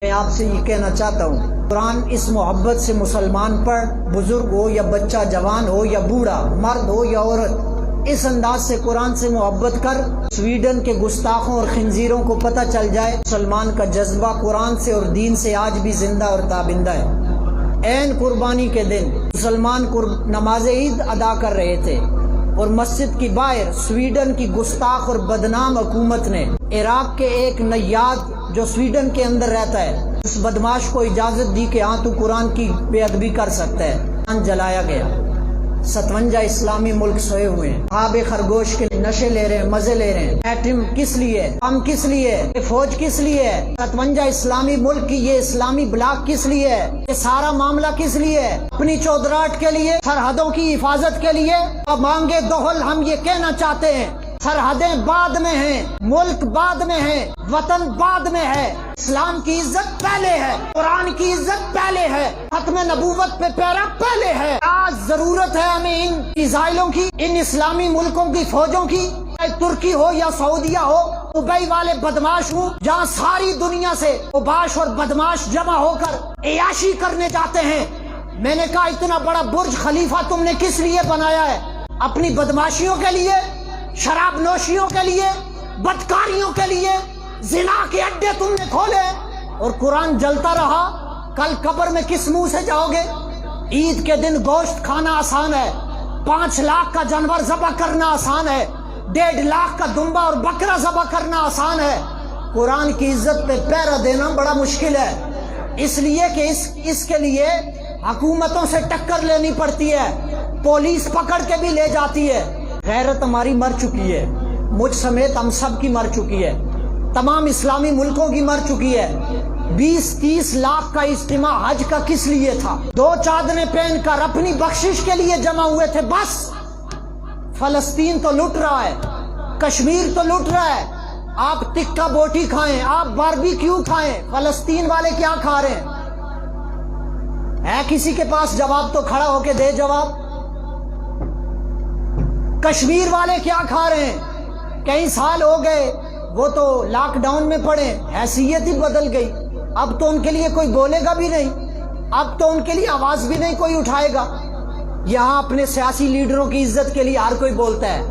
میں آپ سے یہ کہنا چاہتا ہوں، قرآن اس محبت سے مسلمان پر بزرگ ہو یا بچہ جوان ہو یا بوڑھا، مرد ہو یا عورت، اس انداز سے قرآن سے محبت کر سویڈن کے گستاخوں اور خنزیروں کو پتہ چل جائے مسلمان کا جذبہ قرآن سے اور دین سے آج بھی زندہ اور تابندہ ہے۔ عین قربانی کے دن مسلمان نماز عید ادا کر رہے تھے اور مسجد کی باہر سویڈن کی گستاخ اور بدنام حکومت نے عراق کے ایک نیاد جو سویڈن کے اندر رہتا ہے اس بدماش کو اجازت دی کہ ہاں تو قرآن کی بے ادبی کر سکتا ہے۔ قرآن جلایا گیا۔ 57 اسلامی ملک سوئے ہوئے ہیں، آب خرگوش کے نشے لے رہے ہیں، مزے لے رہے ہیں۔ ایٹم کس لیے، ہم کس لیے، فوج کس لیے، 57 اسلامی ملک کی یہ اسلامی بلاک کس لیے، یہ سارا معاملہ کس لیے؟ اپنی چودراہٹ کے لیے، سرحدوں کی حفاظت کے لیے۔ اب مانگے دوہل ہم یہ کہنا چاہتے ہیں، سرحدیں بعد میں ہیں، ملک بعد میں ہے، وطن بعد میں ہے، اسلام کی عزت پہلے ہے، قرآن کی عزت پہلے ہے، ختم نبوت پہ پیرا پہلے ہے۔ آج ضرورت ہے ہمیں ان اسرائیلوں کی، ان اسلامی ملکوں کی فوجوں کی، ترکی ہو یا سعودیہ ہو، دبئی والے بدماش ہوں، جہاں ساری دنیا سے اوباش اور بدماش جمع ہو کر عیاشی کرنے جاتے ہیں۔ میں نے کہا اتنا بڑا برج خلیفہ تم نے کس لیے بنایا ہے؟ اپنی بدماشیوں کے لیے، شراب نوشیوں کے لیے، بدکاریوں کے لیے، زنا کے اڈے تم نے کھولے اور قرآن جلتا رہا۔ کل قبر میں کس منہ سے جاؤ گے؟ عید کے دن گوشت کھانا آسان ہے، 5 لاکھ کا جانور ذبح کرنا آسان ہے، 1.5 لاکھ کا دمبا اور بکرا ذبح کرنا آسان ہے، قرآن کی عزت پہ پیرا دینا بڑا مشکل ہے۔ اس لیے کہ اس کے لیے حکومتوں سے ٹکر لینی پڑتی ہے، پولیس پکڑ کے بھی لے جاتی ہے۔ غیرت ہماری مر چکی ہے، مجھ سمیت ہم سب کی مر چکی ہے، تمام اسلامی ملکوں کی مر چکی ہے۔ 20-30 لاکھ کا اجتماع حج کا کس لیے تھا؟ 2 چادریں پہن کر اپنی بخشش کے لیے جمع ہوئے تھے بس۔ فلسطین تو لٹ رہا ہے، کشمیر تو لٹ رہا ہے، آپ ٹکا بوٹی کھائیں، آپ باربیکیو کھائیں، فلسطین والے کیا کھا رہے ہیں؟ ہے کسی کے پاس جواب تو کھڑا ہو کے دے جواب۔ کشمیر والے کیا کھا رہے ہیں؟ کئی سال ہو گئے، وہ تو لاک ڈاؤن میں پڑے، حیثیت ہی بدل گئی، اب تو ان کے لیے کوئی بولے گا بھی نہیں، اب تو ان کے لیے آواز بھی نہیں کوئی اٹھائے گا۔ یہاں اپنے سیاسی لیڈروں کی عزت کے لیے ہر کوئی بولتا ہے،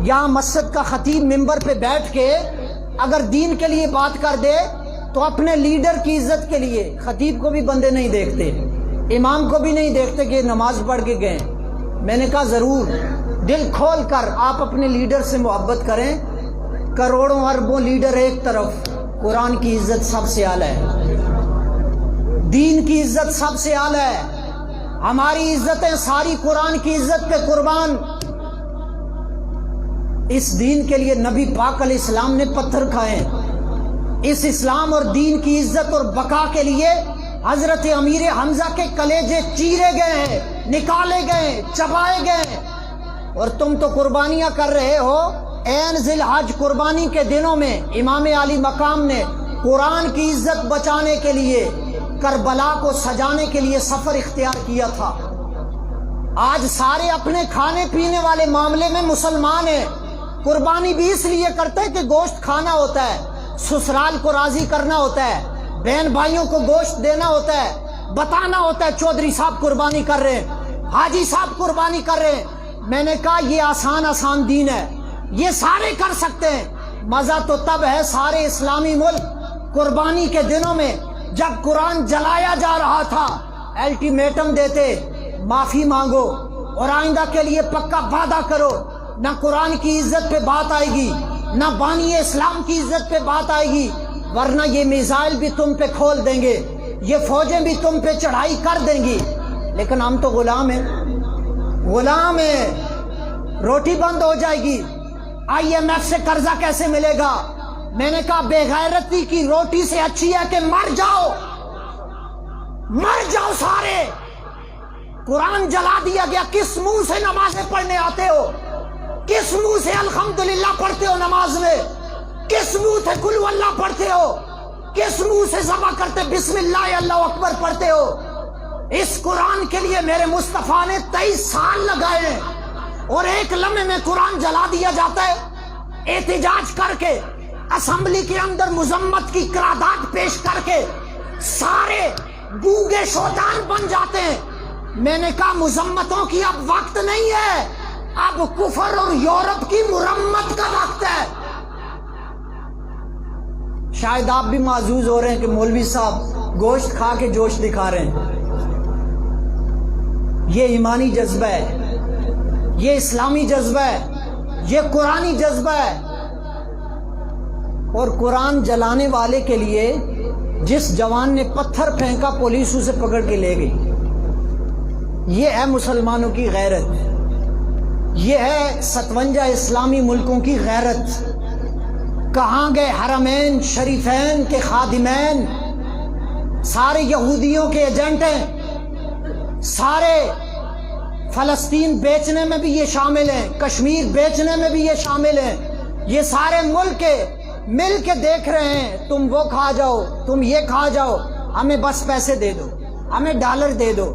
یہاں مسجد کا خطیب ممبر پہ بیٹھ کے اگر دین کے لیے بات کر دے تو اپنے لیڈر کی عزت کے لیے خطیب کو بھی بندے نہیں دیکھتے، امام کو بھی نہیں دیکھتے کہ نماز پڑھ کے گئے۔ میں نے کہا ضرور دل کھول کر آپ اپنے لیڈر سے محبت کریں، کروڑوں اربوں لیڈر ایک طرف، قرآن کی عزت سب سے اعلیٰ ہے، دین کی عزت سب سے اعلیٰ ہے، ہماری عزتیں ساری قرآن کی عزت پہ قربان۔ اس دین کے لیے نبی پاک علیہ السلام نے پتھر کھائے، اس اسلام اور دین کی عزت اور بقا کے لیے حضرت امیر حمزہ کے کلیجے چیرے گئے ہیں، نکالے گئے، چبائے گئے، اور تم تو قربانیاں کر رہے ہو۔ عین ذی الحج قربانی کے دنوں میں امام علی مقام نے قرآن کی عزت بچانے کے لیے کربلا کو سجانے کے لیے سفر اختیار کیا تھا۔ آج سارے اپنے کھانے پینے والے معاملے میں مسلمان ہیں، قربانی بھی اس لیے کرتے ہیں کہ گوشت کھانا ہوتا ہے، سسرال کو راضی کرنا ہوتا ہے، بہن بھائیوں کو گوشت دینا ہوتا ہے، بتانا ہوتا ہے چودھری صاحب قربانی کر رہے ہیں، حاجی صاحب قربانی کر رہے ہیں۔ میں نے کہا یہ آسان دین ہے، یہ سارے کر سکتے ہیں۔ مزہ تو تب ہے سارے اسلامی ملک قربانی کے دنوں میں جب قرآن جلایا جا رہا تھا الٹیمیٹم دیتے، معافی مانگو اور آئندہ کے لیے پکا وعدہ کرو، نہ قرآن کی عزت پہ بات آئے گی، نہ بانی اسلام کی عزت پہ بات آئے گی، ورنہ یہ میزائل بھی تم پہ کھول دیں گے، یہ فوجیں بھی تم پہ چڑھائی کر دیں گی۔ لیکن ہم تو غلام ہیں، غلام ہیں، روٹی بند ہو جائے گی، IMF سے قرضہ کیسے ملے گا؟ میں نے کہا بے غیرتی کی روٹی سے اچھی ہے کہ مر جاؤ سارے۔ قرآن جلا دیا گیا، کس منہ سے نمازیں پڑھنے آتے ہو؟ کس منہ سے الحمدللہ پڑھتے ہو نماز میں؟ کس منہ سے قل اللہ پڑھتے ہو؟ کس منہ سے ذبح کرتے بسم اللہ اللہ اکبر پڑھتے ہو؟ اس قرآن کے لیے میرے مصطفیٰ نے 23 سال لگائے ہیں اور ایک لمحے میں قرآن جلا دیا جاتا ہے۔ احتجاج کر کے اسمبلی کے اندر مذمت کی قرارداد پیش کر کے سارے گونگے شودان بن جاتے ہیں۔ میں نے کہا مذمتوں کی اب وقت نہیں ہے، اب کفر اور یورپ کی مرمت کا وقت ہے۔ شاید آپ بھی معزوز ہو رہے ہیں کہ مولوی صاحب گوشت کھا کے جوش دکھا رہے ہیں۔ یہ ایمانی جذبہ ہے، یہ اسلامی جذبہ ہے، یہ قرآنی جذبہ ہے۔ اور قرآن جلانے والے کے لیے جس جوان نے پتھر پھینکا پولیس اسے پکڑ کے لے گئی۔ یہ ہے مسلمانوں کی غیرت، یہ ہے 57 اسلامی ملکوں کی غیرت۔ کہاں گئے حرمین شریفین کے خادمین؟ سارے یہودیوں کے ایجنٹ ہیں، سارے فلسطین بیچنے میں بھی یہ شامل ہیں، کشمیر بیچنے میں بھی یہ شامل ہیں۔ یہ سارے ملک مل کے دیکھ رہے ہیں تم وہ کھا جاؤ، تم یہ کھا جاؤ، ہمیں بس پیسے دے دو، ہمیں ڈالر دے دو،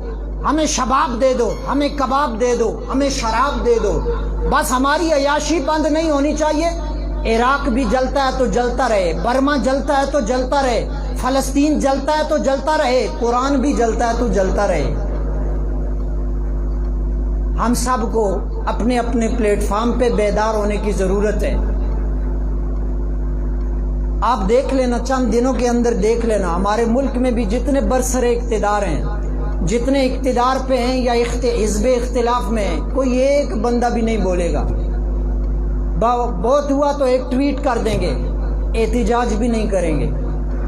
ہمیں شباب دے دو، ہمیں کباب دے دو، ہمیں شراب دے دو، بس ہماری عیاشی بند نہیں ہونی چاہیے۔ عراق بھی جلتا ہے تو جلتا رہے، برما جلتا ہے تو جلتا رہے، فلسطین جلتا ہے تو جلتا رہے، قرآن بھی جلتا ہے تو جلتا رہے۔ ہم سب کو اپنے اپنے پلیٹ فارم پہ بیدار ہونے کی ضرورت ہے۔ آپ دیکھ لینا، چند دنوں کے اندر دیکھ لینا، ہمارے ملک میں بھی جتنے برسر اقتدار ہیں، جتنے اقتدار پہ ہیں یا حزب اختلاف میں ہیں، کوئی ایک بندہ بھی نہیں بولے گا۔ بہت ہوا تو ایک ٹویٹ کر دیں گے، احتجاج بھی نہیں کریں گے،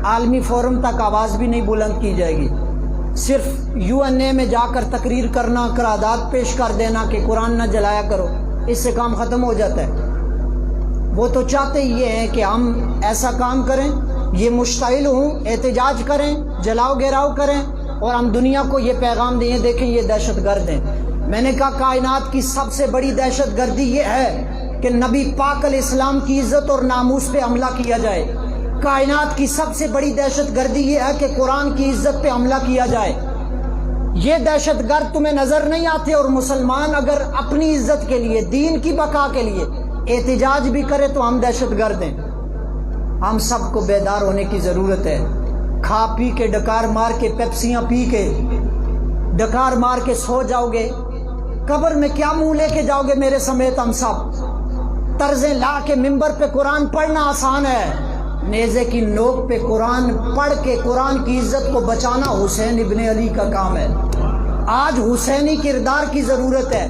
عالمی فورم تک آواز بھی نہیں بلند کی جائے گی۔ صرف UN میں جا کر تقریر کرنا، قرارداد پیش کر دینا کہ قرآن نہ جلایا کرو، اس سے کام ختم ہو جاتا ہے۔ وہ تو چاہتے یہ ہیں کہ ہم ایسا کام کریں، یہ مشتعل ہوں، احتجاج کریں، جلاؤ گراؤ کریں، اور ہم دنیا کو یہ پیغام دیں، دیکھیں یہ دہشت گرد ہیں۔ میں نے کہا کائنات کی سب سے بڑی دہشت گردی یہ ہے کہ نبی پاک علیہ السلام کی عزت اور ناموس پہ حملہ کیا جائے۔ کائنات کی سب سے بڑی دہشت گردی یہ ہے کہ قرآن کی عزت پہ حملہ کیا جائے۔ یہ دہشت گرد تمہیں نظر نہیں آتے، اور مسلمان اگر اپنی عزت کے لیے، دین کی بقا کے لیے احتجاج بھی کرے تو ہم دہشت گرد ہیں۔ ہم سب کو بیدار ہونے کی ضرورت ہے۔ کھا پی کے ڈکار مار کے، پیپسیاں پی کے ڈکار مار کے سو جاؤ گے، قبر میں کیا منہ لے کے جاؤ گے میرے سمیت ہم سب؟ طرزیں لا کے ممبر پہ قرآن پڑھنا آسان ہے، نیزے کی نوک پہ قرآن پڑھ کے قرآن کی عزت کو بچانا حسین ابن علی کا کام ہے۔ آج حسینی کردار کی ضرورت ہے،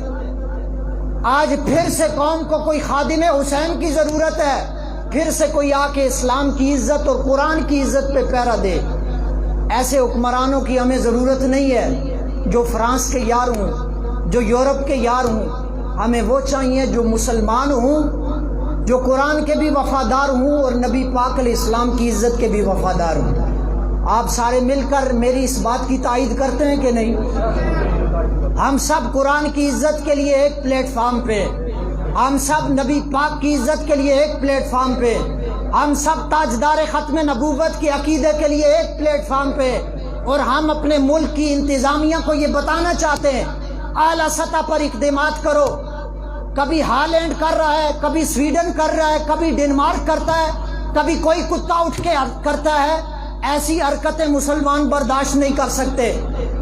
آج پھر سے قوم کو کوئی خادم حسین کی ضرورت ہے، پھر سے کوئی آ کے اسلام کی عزت اور قرآن کی عزت پہ پہرا دے۔ ایسے حکمرانوں کی ہمیں ضرورت نہیں ہے جو فرانس کے یار ہوں، جو یورپ کے یار ہوں۔ ہمیں وہ چاہیے جو مسلمان ہوں، جو قرآن کے بھی وفادار ہوں اور نبی پاک علیہ السلام کی عزت کے بھی وفادار ہوں۔ آپ سارے مل کر میری اس بات کی تائید کرتے ہیں کہ نہیں؟ ہم سب قرآن کی عزت کے لیے ایک پلیٹ فارم پہ، ہم سب نبی پاک کی عزت کے لیے ایک پلیٹ فارم پہ، ہم سب تاجدار ختم نبوت کے عقیدے کے لیے ایک پلیٹ فارم پہ، اور ہم اپنے ملک کی انتظامیہ کو یہ بتانا چاہتے ہیں اعلیٰ سطح پر اقدامات کرو۔ کبھی ہالینڈ کر رہا ہے، کبھی سویڈن کر رہا ہے، کبھی ڈنمارک کرتا ہے، کبھی کوئی کتا اٹھ کے کرتا ہے۔ ایسی حرکتیں مسلمان برداشت نہیں کر سکتے۔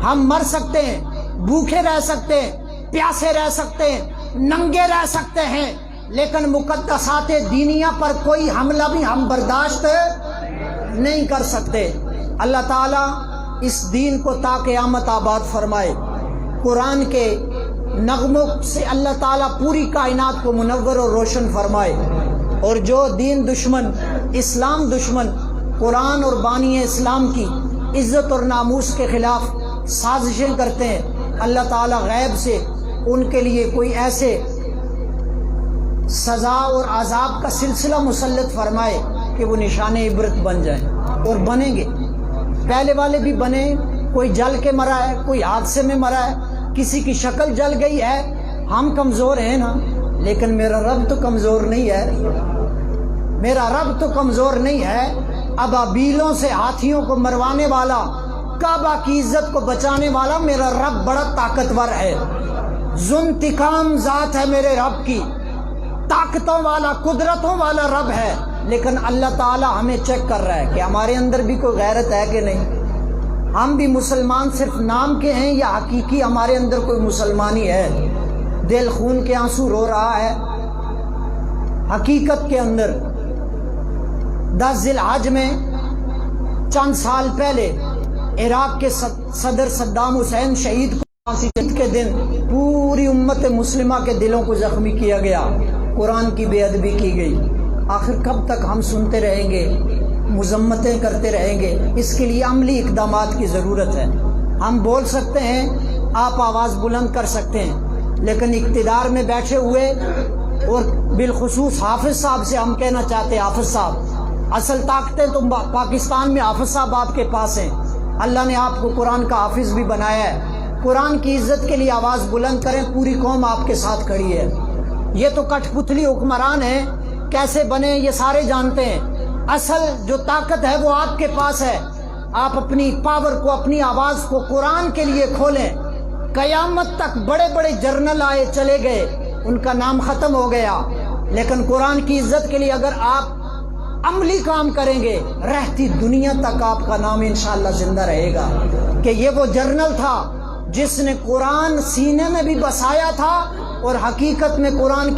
ہم مر سکتے ہیں، بھوکے رہ سکتے ہیں، پیاسے رہ سکتے ہیں، ننگے رہ سکتے ہیں، لیکن مقدسات دینیہ پر کوئی حملہ بھی ہم برداشت نہیں کر سکتے۔ اللہ تعالیٰ اس دین کو تا قیامت آباد فرمائے۔ قرآن کے نغموں سے اللہ تعالیٰ پوری کائنات کو منور اور روشن فرمائے، اور جو دین دشمن، اسلام دشمن، قرآن اور بانی اسلام کی عزت اور ناموس کے خلاف سازشیں کرتے ہیں، اللہ تعالیٰ غیب سے ان کے لیے کوئی ایسے سزا اور عذاب کا سلسلہ مسلط فرمائے کہ وہ نشان عبرت بن جائیں، اور بنیں گے۔ پہلے والے بھی بنے، کوئی جل کے مرا ہے، کوئی حادثے میں مرا ہے، کسی کی شکل جل گئی ہے۔ ہم کمزور ہیں نا، لیکن میرا رب تو کمزور نہیں ہے، میرا رب تو کمزور نہیں ہے۔ ابابیلوں سے ہاتھیوں کو مروانے والا، کعبہ کی عزت کو بچانے والا میرا رب بڑا طاقتور ہے، ذو انتقام ذات ہے میرے رب کی، طاقتوں والا، قدرتوں والا رب ہے۔ لیکن اللہ تعالیٰ ہمیں چیک کر رہا ہے کہ ہمارے اندر بھی کوئی غیرت ہے کہ نہیں، ہم بھی مسلمان صرف نام کے ہیں یا حقیقی ہمارے اندر کوئی مسلمانی ہے؟ دل خون کے آنسو رو رہا ہے حقیقت کے اندر۔ 10 ذی الحج میں چند سال پہلے عراق کے صدر صدام حسین شہید کو پھانسی کے دن پوری امت مسلمہ کے دلوں کو زخمی کیا گیا، قرآن کی بے ادبی کی گئی۔ آخر کب تک ہم سنتے رہیں گے، مذمتیں کرتے رہیں گے؟ اس کے لیے عملی اقدامات کی ضرورت ہے۔ ہم بول سکتے ہیں، آپ آواز بلند کر سکتے ہیں، لیکن اقتدار میں بیٹھے ہوئے اور بالخصوص حافظ صاحب سے ہم کہنا چاہتے ہیں، حافظ صاحب اصل طاقتیں تو پاکستان میں حافظ صاحب آپ کے پاس ہیں، اللہ نے آپ کو قرآن کا حافظ بھی بنایا ہے۔ قرآن کی عزت کے لیے آواز بلند کریں، پوری قوم آپ کے ساتھ کھڑی ہے۔ یہ تو کٹ پتلی حکمران ہیں، کیسے بنے یہ سارے جانتے ہیں، اصل جو طاقت ہے وہ آپ کے پاس ہے۔ آپ اپنی پاور کو، اپنی آواز کو قرآن کے لیے کھولیں۔ قیامت تک بڑے بڑے جرنل آئے چلے گئے، ان کا نام ختم ہو گیا، لیکن قرآن کی عزت کے لیے اگر آپ عملی کام کریں گے، رہتی دنیا تک آپ کا نام انشاءاللہ زندہ رہے گا کہ یہ وہ جرنل تھا جس نے قرآن سینے میں بھی بسایا تھا اور حقیقت میں قرآن کی